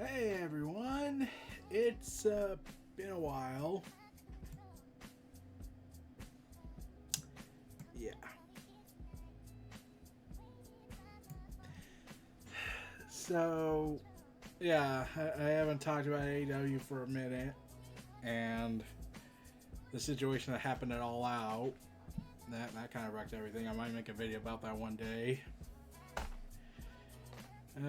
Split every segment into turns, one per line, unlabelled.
Hey everyone, it's been a while. Yeah. So, yeah, I haven't talked about AEW for a minute, and the situation that happened at All Out, that kind of wrecked everything. I might make a video about that one day.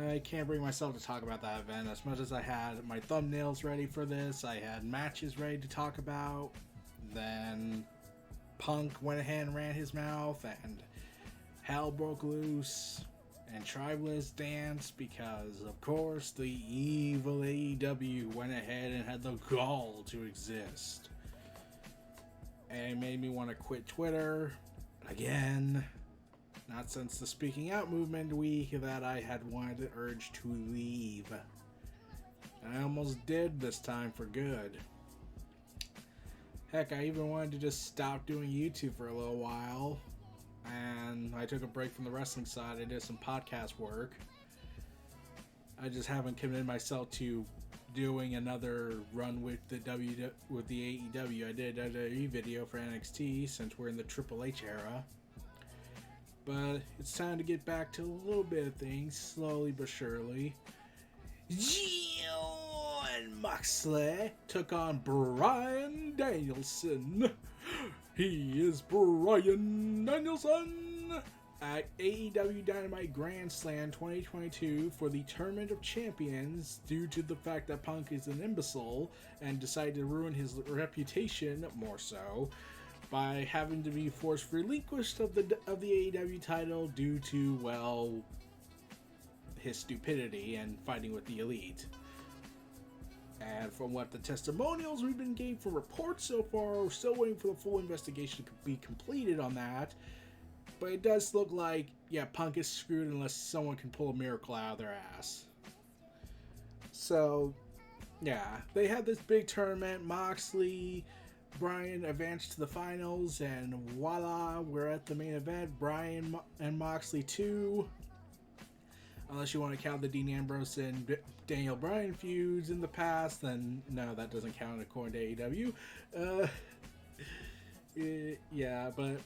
I can't bring myself to talk about that event as much as I had my thumbnails ready for this. I had matches ready to talk about. Then Punk went ahead and ran his mouth and hell broke loose and Tribalists danced because, of course, the evil AEW went ahead and had the gall to exist. And it made me want to quit Twitter again. Not since the Speaking Out movement week that I had wanted the urge to leave. And I almost did this time for good. Heck, I even wanted to just stop doing YouTube for a little while. And I took a break from the wrestling side. I did some podcast work. I just haven't committed myself to doing another run with the AEW. I did a WWE video for NXT since we're in the Triple H era. But it's time to get back to a little bit of things, slowly but surely. Jon Moxley took on Bryan Danielson. He is Bryan Danielson at AEW Dynamite Grand Slam 2022 for the Tournament of Champions due to the fact that Punk is an imbecile and decided to ruin his reputation more so by having to be forced relinquished of the AEW title due to, well, his stupidity and fighting with the Elite. And from what the testimonials we've been getting from reports so far, we're still waiting for the full investigation to be completed on that. But it does look like, yeah, Punk is screwed unless someone can pull a miracle out of their ass. So, yeah, they had this big tournament. Moxley, Bryan advanced to the finals, and voila, we're at the main event. Bryan and Moxley 2. Unless you want to count the Dean Ambrose and Daniel Bryan feuds in the past, then no, that doesn't count according to AEW. Yeah, but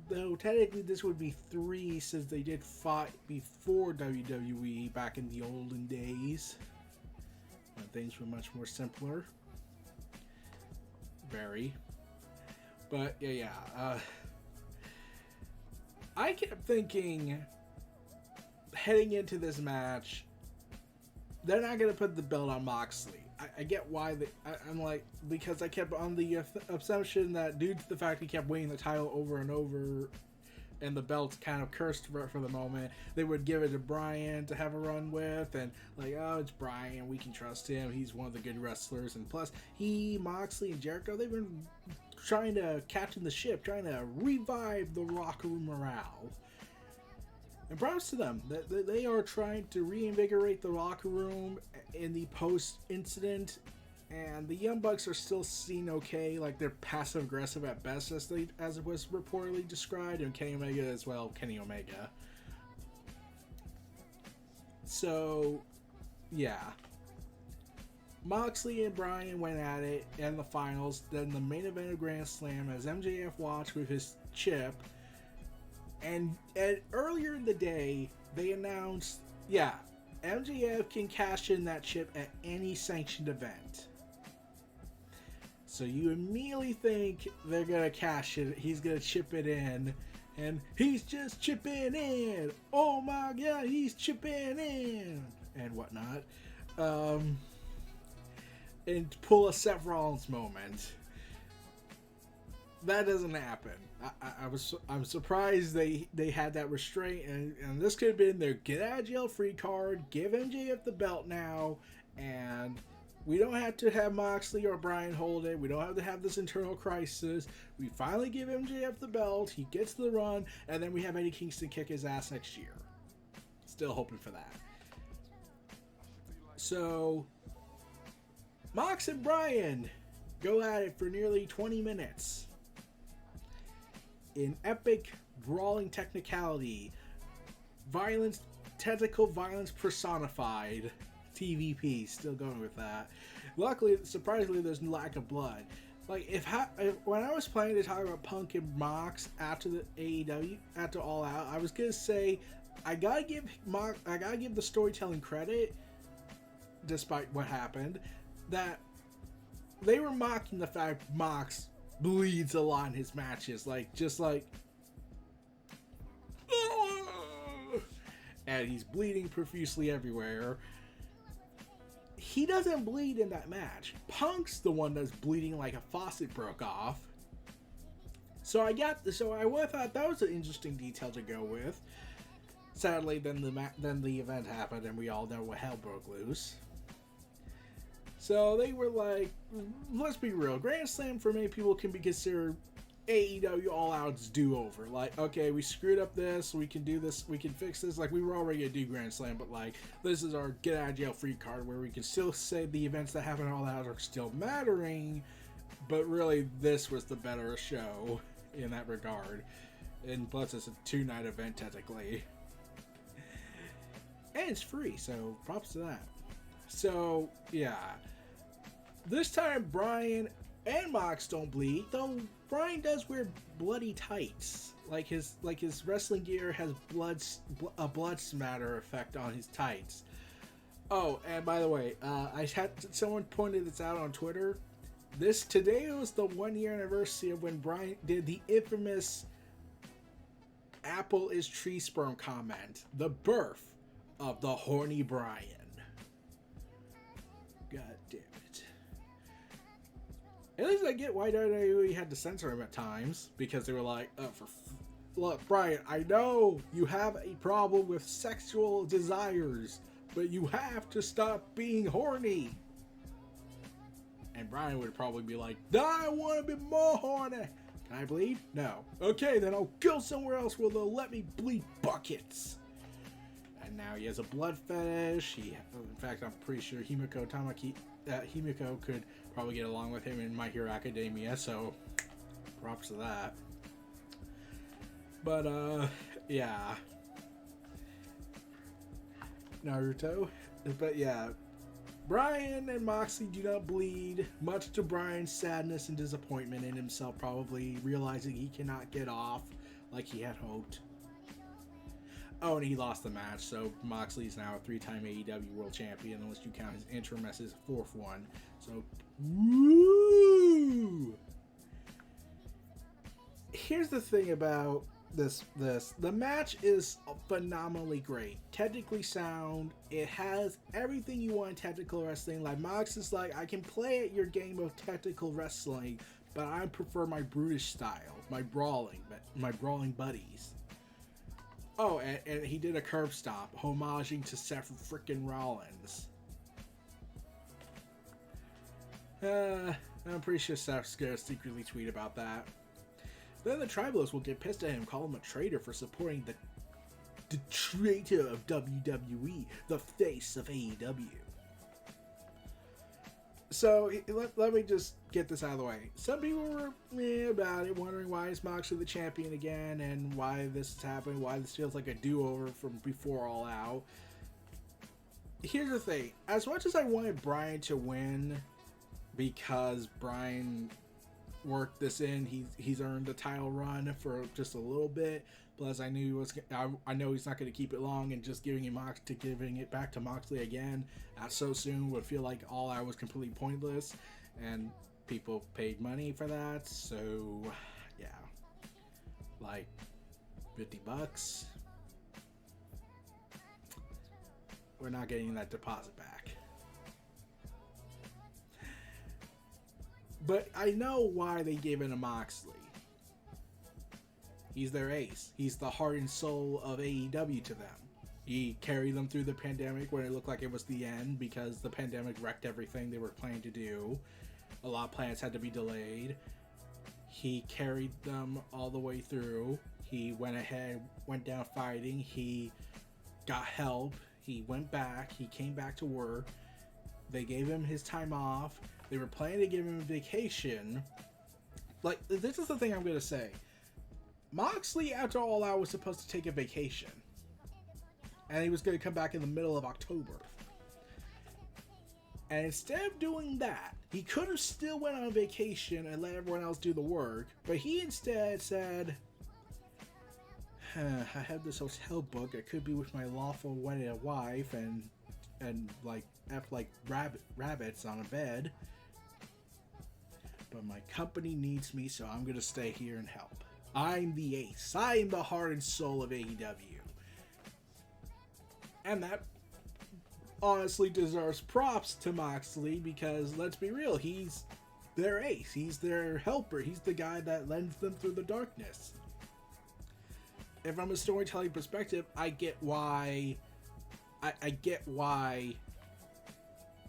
though technically this would be 3 since they did fight before WWE back in the olden days. When things were much more simpler. Very. But yeah. I kept thinking, heading into this match, they're not going to put the belt on Moxley. I get why I'm like, because I kept on the assumption that due to the fact he kept winning the title over and over and the belt's kind of cursed for the moment, they would give it to Bryan to have a run with, and like, oh, it's Bryan, we can trust him, he's one of the good wrestlers, and plus Moxley and Jericho, they've been trying to captain the ship, trying to revive the locker room morale. And props to them. They are trying to reinvigorate the locker room in the post-incident. And the Young Bucks are still seen okay. Like, they're passive-aggressive at best, as it was reportedly described. And Kenny Omega as well. Kenny Omega. So, yeah. Moxley and Bryan went at it in the finals. Then the main event of Grand Slam as MJF watched with his chip. And earlier in the day, they announced, yeah, MJF can cash in that chip at any sanctioned event. So you immediately think they're going to cash it, he's going to chip it in, and he's just chipping in. Oh my God, he's chipping in, and whatnot. And pull a Seth Rollins moment. That doesn't happen. I'm surprised they had that restraint, and this could have been their get out of jail free card. Give MJF the belt now, and we don't have to have Moxley or Bryan hold it. We don't have to have this internal crisis. We finally give MJF the belt. He gets the run, and then we have Eddie Kingston kick his ass next year. Still hoping for that. So Mox and Bryan go at it for nearly 20 minutes. In epic brawling technicality, violence, technical violence personified, TVP, still going with that. Luckily, surprisingly, there's lack of blood. Like, if when I was planning to talk about Punk and Mox after the AEW, after All Out, I was gonna say I gotta give the storytelling credit, despite what happened, that they were mocking the fact Mox bleeds a lot in his matches, and he's bleeding profusely everywhere. He doesn't bleed in that match. Punk's the one that's bleeding like a faucet broke off. So I thought that was an interesting detail to go with. Sadly, then the event happened, and we all know what hell broke loose. So they were like, let's be real, Grand Slam for many people can be considered AEW All Out's do-over. Like, okay, we screwed up this, we can do this, we can fix this. Like, we were already gonna do Grand Slam, but like, this is our get out of jail free card where we can still say the events that happen All Out are still mattering, but really this was the better show in that regard. And plus it's a 2-night event technically. And it's free, so props to that. So, yeah. This time Bryan and Mox don't bleed, though Bryan does wear bloody tights. Like his wrestling gear has a blood smatter effect on his tights. Oh, and by the way, someone pointed this out on Twitter. Today was the 1-year anniversary of when Bryan did the infamous "Apple is tree sperm" comment, the birth of the horny Bryan. God damn it. At least I get why WWE had to censor him at times, because they were like, look, Bryan, I know you have a problem with sexual desires, but you have to stop being horny. And Bryan would probably be like, I want to be more horny. Can I bleed? No. Okay, then I'll go somewhere else where they'll let me bleed buckets. And now he has a blood fetish. In fact, I'm pretty sure Himiko could probably get along with him in My Hero Academia, so props to that. But, yeah. Naruto. But, yeah. Bryan and Moxley do not bleed, much to Bryan's sadness and disappointment in himself, probably realizing he cannot get off like he had hoped. Oh, and he lost the match, so Moxley's now a 3-time AEW World Champion, unless you count his interim as his 4th one. So, woo! Here's the thing about this. The match is phenomenally great. Technically sound. It has everything you want in technical wrestling. Like, Mox is like, I can play at your game of technical wrestling, but I prefer my brutish style, my brawling buddies. Oh, and he did a curb stomp, homaging to Seth frickin' Rollins. I'm pretty sure Seth's gonna secretly tweet about that. Then the Tribalists will get pissed at him, call him a traitor for supporting the traitor of WWE, the face of AEW. So, let me just get this out of the way. Some people were about it, wondering why is Moxley the champion again, and why this is happening, why this feels like a do-over from before All Out. Here's the thing. As much as I wanted Bryan to win, because Bryan worked this in, he's earned a title run for just a little bit. Plus, I know he's not going to keep it long, and just giving it back to Moxley again so soon would feel like All Out was completely pointless, and people paid money for that. So, yeah, like $50. We're not getting that deposit back. But I know why they gave it to Moxley. He's their ace. He's the heart and soul of AEW to them. He carried them through the pandemic when it looked like it was the end, because the pandemic wrecked everything they were planning to do. A lot of plans had to be delayed. He carried them all the way through. He went ahead, went down fighting. He got help. He went back. He came back to work. They gave him his time off. They were planning to give him a vacation. Like, this is the thing I'm going to say. Moxley, after All Out, was supposed to take a vacation. And he was going to come back in the middle of October. And instead of doing that, he could have still went on vacation and let everyone else do the work, but he instead said, I have this hotel book. I could be with my lawful wedded wife and like F like rabbits on a bed. But my company needs me, so I'm gonna stay here and help. I'm the ace. I'm the heart and soul of AEW. And that honestly deserves props to Moxley, because let's be real, he's their ace. He's their helper. He's the guy that lends them through the darkness. And from a storytelling perspective, I get why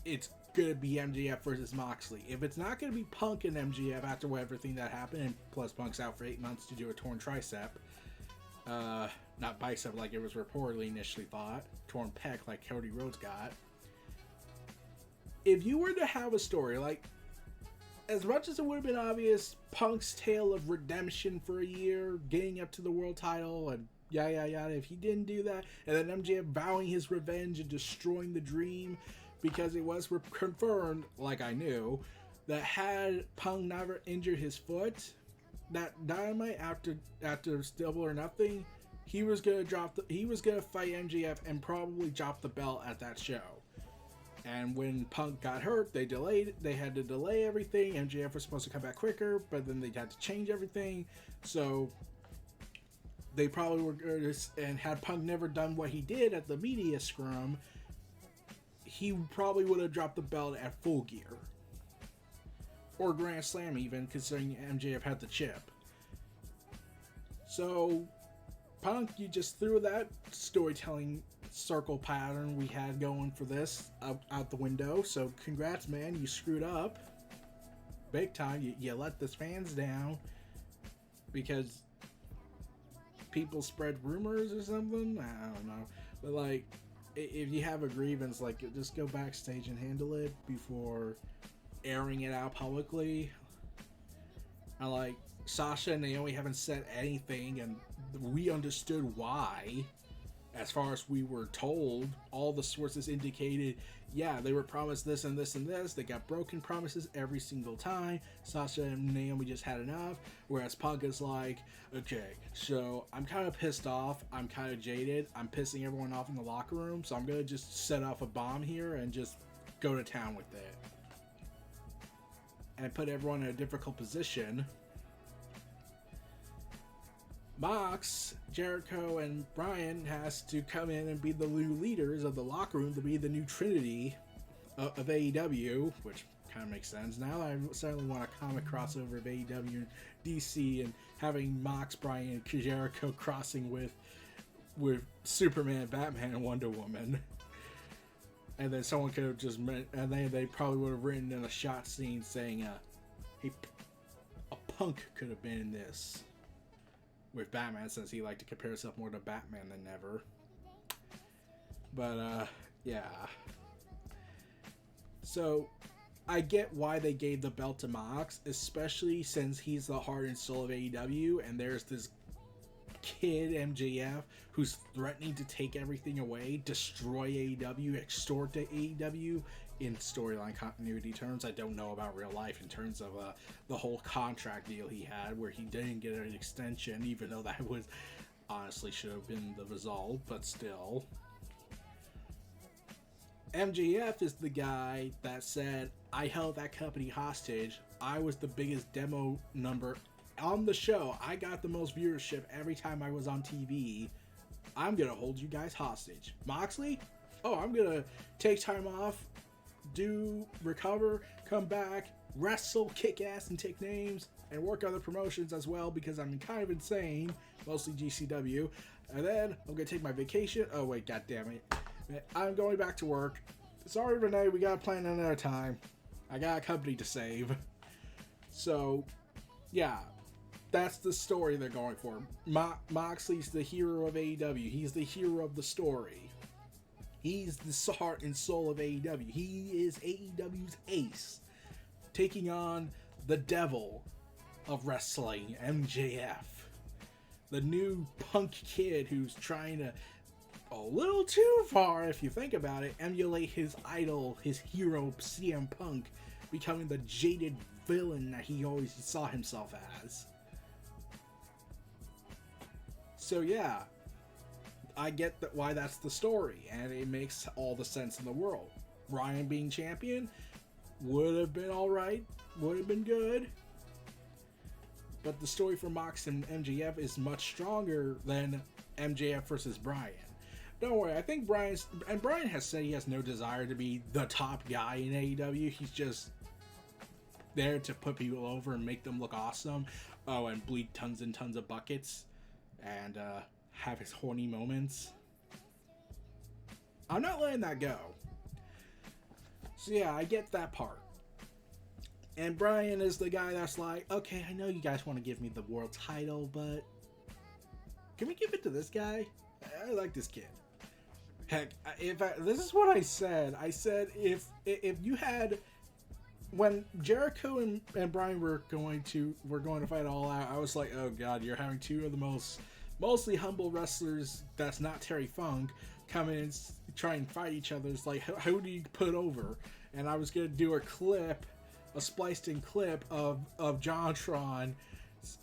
it's gonna be MJF versus Moxley. If it's not gonna be Punk and MJF after everything that happened, and plus Punk's out for 8 months to do a torn tricep, not bicep like it was reportedly initially thought, torn pec like Cody Rhodes got. If you were to have a story, like, as much as it would have been obvious, Punk's tale of redemption for a year, getting up to the world title, and yada yada, if he didn't do that, and then MJF vowing his revenge and destroying the dream, because it was confirmed, like I knew, that had Punk never injured his foot, that Dynamite after Double or Nothing, he was gonna fight MJF and probably drop the belt at that show. And when Punk got hurt, they had to delay everything. MJF was supposed to come back quicker, but then they had to change everything. So they probably were, and had Punk never done what he did at the media scrum, he probably would have dropped the belt at Full Gear. Or Grand Slam even, considering MJF had the chip. So, Punk, you just threw that storytelling circle pattern we had going for this out the window. So congrats, man, you screwed up big time. You let the fans down because people spread rumors or something. I don't know, but like, if you have a grievance, like, just go backstage and handle it before airing it out publicly. And like, Sasha and Naomi haven't said anything, and we understood why. As far as we were told, all the sources indicated, yeah, they were promised this and this and this. They got broken promises every single time. Sasha and Naomi just had enough. Whereas Punk is like, okay, so I'm kind of pissed off. I'm kind of jaded. I'm pissing everyone off in the locker room. So I'm going to just set off a bomb here and just go to town with it. And put everyone in a difficult position. Mox, Jericho, and Bryan has to come in and be the new leaders of the locker room, to be the new trinity of AEW, which kind of makes sense. Now I certainly want a comic crossover of AEW and DC, and having Mox, Bryan, and Jericho crossing with Superman, Batman, and Wonder Woman. And then someone could have just, and then they probably would have written in a shot scene saying, hey, a Punk could have been in this. With Batman, since he liked to compare himself more to Batman than ever. But, yeah. So, I get why they gave the belt to Mox, especially since he's the heart and soul of AEW, and there's this kid, MJF, who's threatening to take everything away, destroy AEW, extort to AEW, in storyline continuity terms. I don't know about real life in terms of the whole contract deal he had, where he didn't get an extension, even though that was honestly should have been the result, but still. MJF is the guy that said, I held that company hostage. I was the biggest demo number on the show. I got the most viewership every time I was on TV. I'm gonna hold you guys hostage. Moxley? Oh, I'm gonna take time off, recover, come back, wrestle, kick ass, and take names, and work other promotions as well, because I'm kind of insane, mostly GCW. And then I'm gonna take my vacation. Oh wait, god damn it, I'm going back to work. Sorry, Renee, we gotta plan another time. I got a company to save. So, yeah, that's the story they're going for. Moxley's the hero of AEW. He's the hero of the story. He's the heart and soul of AEW. He is AEW's ace, taking on the devil of wrestling, MJF. The new Punk kid who's trying to a little too far if you think about it, emulate his idol, his hero, CM Punk, becoming the jaded villain that he always saw himself as. So yeah, I get that why that's the story, and it makes all the sense in the world. Bryan being champion would have been alright, would have been good, but the story for Mox and MJF is much stronger than MJF versus Bryan. Don't worry, I think Bryan has said he has no desire to be the top guy in AEW. He's just there to put people over and make them look awesome. Oh, and bleed tons and tons of buckets and have his horny moments. I'm not letting that go. So yeah, I get that part. And Bryan is the guy that's like, okay, I know you guys want to give me the world title, but can we give it to this guy? I like this kid. Heck, this is what I said. I said if you had, when Jericho and Bryan were going to fight all out, I was like, oh god, you're having two of the mostly humble wrestlers that's not Terry Funk come in and try and fight each other. It's like, who do you put over? And I was gonna do a spliced in clip of JonTron,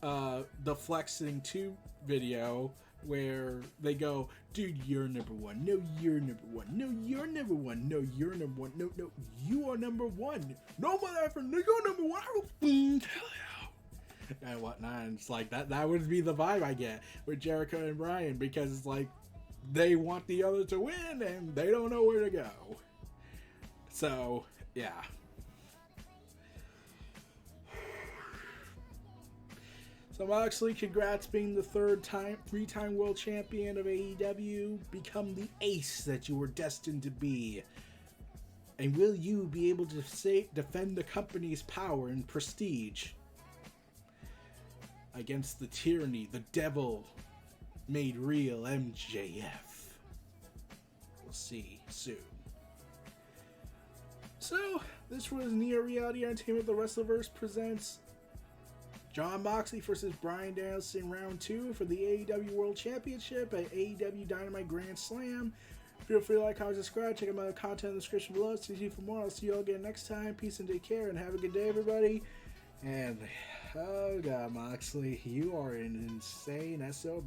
the Flexing 2 video where they go, dude, you're number one. No, you're number one. No, you're number one. No, you're number one. No, you are number one. No, motherfucker, you're number one. I will tell you. And whatnot. And it's like that would be the vibe I get with Jericho and Bryan, because it's like they want the other to win and they don't know where to go. So, yeah. So Moxley, congrats being the three-time world champion of AEW. Become the ace that you were destined to be. And will you be able to defend the company's power and prestige against the tyranny, the devil made real MJF? We'll see soon. So, this was Neo Reality Entertainment, the WrestleVerse presents Jon Moxley versus Bryan Danielson round 2 for the AEW World Championship at AEW Dynamite Grand Slam. Feel free to like, comment, subscribe. Check out my content in the description below. See you for more. I'll see you all again next time. Peace and take care, and have a good day, everybody. And, oh god, Moxley, you are an insane SOB.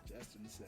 Just insane.